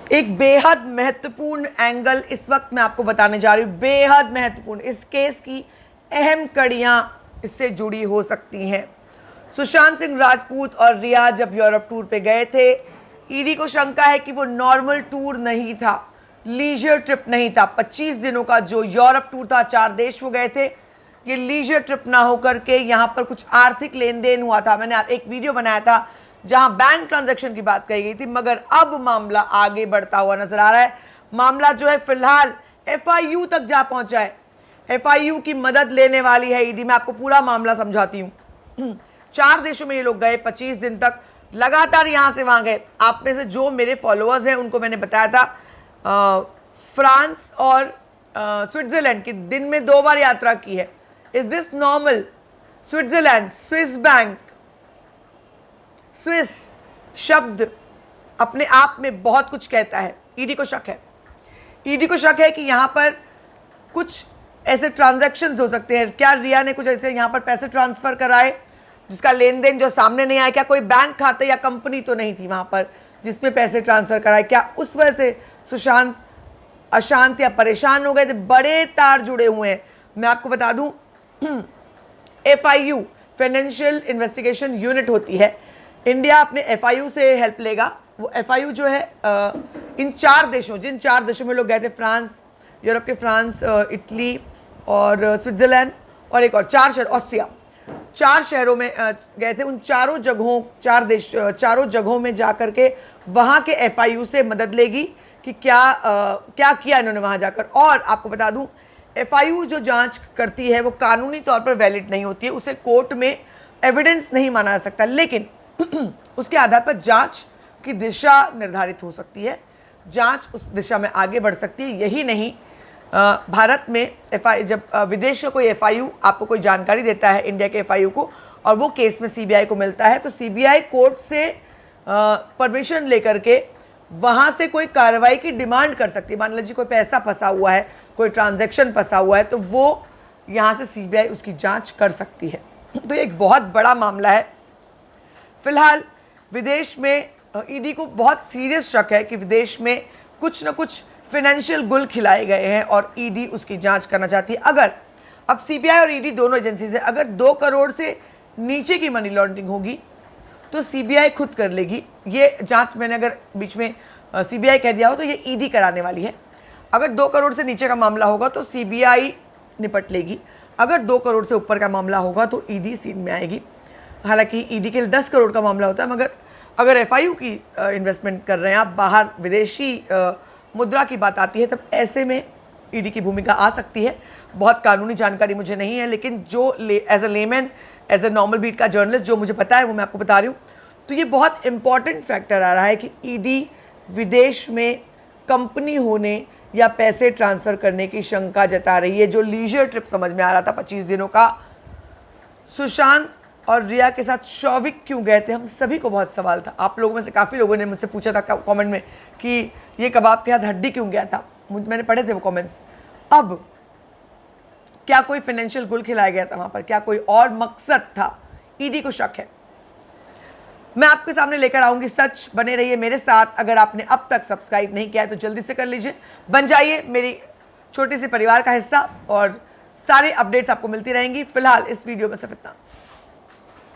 एक बेहद महत्वपूर्ण एंगल इस वक्त मैं आपको बताने जा रही हूँ, बेहद महत्वपूर्ण। इस केस की अहम कड़ियाँ इससे जुड़ी हो सकती हैं। सुशांत सिंह राजपूत और रिया जब यूरोप टूर पे गए थे, ईडी को शंका है कि वो नॉर्मल टूर नहीं था, लीजर ट्रिप नहीं था। 25 दिनों का जो यूरोप टूर था, 4 देश वो गए थे, ये लीजर ट्रिप ना होकर के यहाँ पर कुछ आर्थिक लेन देन हुआ था। मैंने एक वीडियो बनाया था जहां बैंक ट्रांजैक्शन की बात कही गई थी, मगर अब मामला आगे बढ़ता हुआ नजर आ रहा है। मामला जो है फिलहाल एफआईयू तक जा पहुंचा है। एफआईयू की मदद लेने वाली है ईडी। मैं आपको पूरा मामला समझाती हूं। 4 देशों में ये लोग गए, 25 दिन तक लगातार यहां से वहां गए। आप में से जो मेरे फॉलोअर्स हैं उनको मैंने बताया था, फ्रांस और स्विट्जरलैंड की दिन में 2 बार यात्रा की है। Is this normal? Switzerland, Swiss bank, Swiss शब्द अपने आप में बहुत कुछ कहता है। ईडी को शक है, ईडी को शक है कि यहां पर कुछ ऐसे ट्रांजैक्शंस हो सकते हैं। क्या रिया ने कुछ ऐसे यहां पर पैसे ट्रांसफर कराए जिसका लेन देन जो सामने नहीं आया? क्या कोई बैंक खाते या कंपनी तो नहीं थी वहां पर जिसमें पैसे ट्रांसफर कराए? क्या उस वजह से सुशांत अशांत या परेशान हो गए थे? बड़े तार जुड़े हुए हैं। मैं आपको बता दूं, एफआईयू फाइनेंशियल इन्वेस्टिगेशन यूनिट होती है। इंडिया अपने एफआईयू से हेल्प लेगा। वो एफआईयू जो है इन 4 देशों, जिन 4 देशों में लोग गए थे, फ्रांस, यूरोप के फ्रांस, इटली और स्विट्जरलैंड और एक और 4 शहर, ऑस्ट्रिया, 4 शहरों में गए थे। उन चारों जगहों, 4 देश, चारों जगहों में जा करके वहाँ के एफआईयू से मदद लेगी कि क्या किया इन्होंने वहाँ जाकर। और आपको बता दूं, एफआईयू जो जांच करती है वो कानूनी तौर पर वैलिड नहीं होती है, उसे कोर्ट में एविडेंस नहीं माना जा सकता, लेकिन उसके आधार पर जांच की दिशा निर्धारित हो सकती है, जांच उस दिशा में आगे बढ़ सकती है। यही नहीं, भारत में जब विदेश का कोई एफआईयू आपको कोई जानकारी देता है इंडिया के एफआईयू को, और वो केस में सीबीआई को मिलता है, तो सीबीआई कोर्ट से परमिशन लेकर के वहाँ से कोई कार्रवाई की डिमांड कर सकती है। मान लीजिए कोई पैसा फंसा हुआ है, कोई ट्रांजैक्शन फंसा हुआ है, तो वो यहाँ से सीबीआई उसकी जांच कर सकती है। तो ये एक बहुत बड़ा मामला है। फिलहाल विदेश में ईडी को बहुत सीरियस शक है कि विदेश में कुछ न कुछ फाइनेंशियल गुल खिलाए गए हैं और ईडी उसकी जांच करना चाहती है। अगर अब सीबीआई और ईडी दोनों एजेंसी से अगर 2 करोड़ से नीचे की मनी लॉन्ड्रिंग होगी तो सीबीआई खुद कर लेगी। ये जांच मैंने अगर बीच में सीबीआई कह दिया हो तो ये ईडी कराने वाली है। अगर 2 करोड़ से नीचे का मामला होगा तो सीबीआई निपट लेगी। अगर 2 करोड़ से ऊपर का मामला होगा तो ईडी सीन में आएगी। हालांकि ईडी के लिए 10 करोड़ का मामला होता है, मगर अगर एफआईयू की इन्वेस्टमेंट कर रहे हैं आप, बाहर विदेशी मुद्रा की बात आती है, तब ऐसे में ईडी की भूमिका आ सकती है। बहुत कानूनी जानकारी मुझे नहीं है, लेकिन जो as a layman, as a normal beat का जर्नलिस्ट जो मुझे पता है वो मैं आपको बता रही हूँ। तो ये बहुत इंपॉर्टेंट फैक्टर आ रहा है कि ईडी विदेश में कंपनी होने या पैसे ट्रांसफ़र करने की शंका जता रही है। जो लीजर ट्रिप समझ में आ रहा था 25 दिनों का, सुशांत और रिया के साथ शौविक क्यों गए थे, हम सभी को बहुत सवाल था। आप लोगों में से काफ़ी लोगों ने मुझसे पूछा था कमेंट में कि ये कबाब के साथ हड्डी क्यों गया था। मैंने पढ़े थे वो कमेंट्स। अब क्या कोई फाइनेंशियल गुल खिलाया गया था वहाँ पर? क्या कोई और मकसद था? ईडी को शक है। मैं आपके सामने लेकर आऊंगी सच। बने रहिए मेरे साथ। अगर आपने अब तक सब्सक्राइब नहीं किया है तो जल्दी से कर लीजिए, बन जाइए मेरी छोटी सी परिवार का हिस्सा और सारे अपडेट्स आपको मिलती रहेंगी। फिलहाल इस वीडियो में सिर्फ इतना।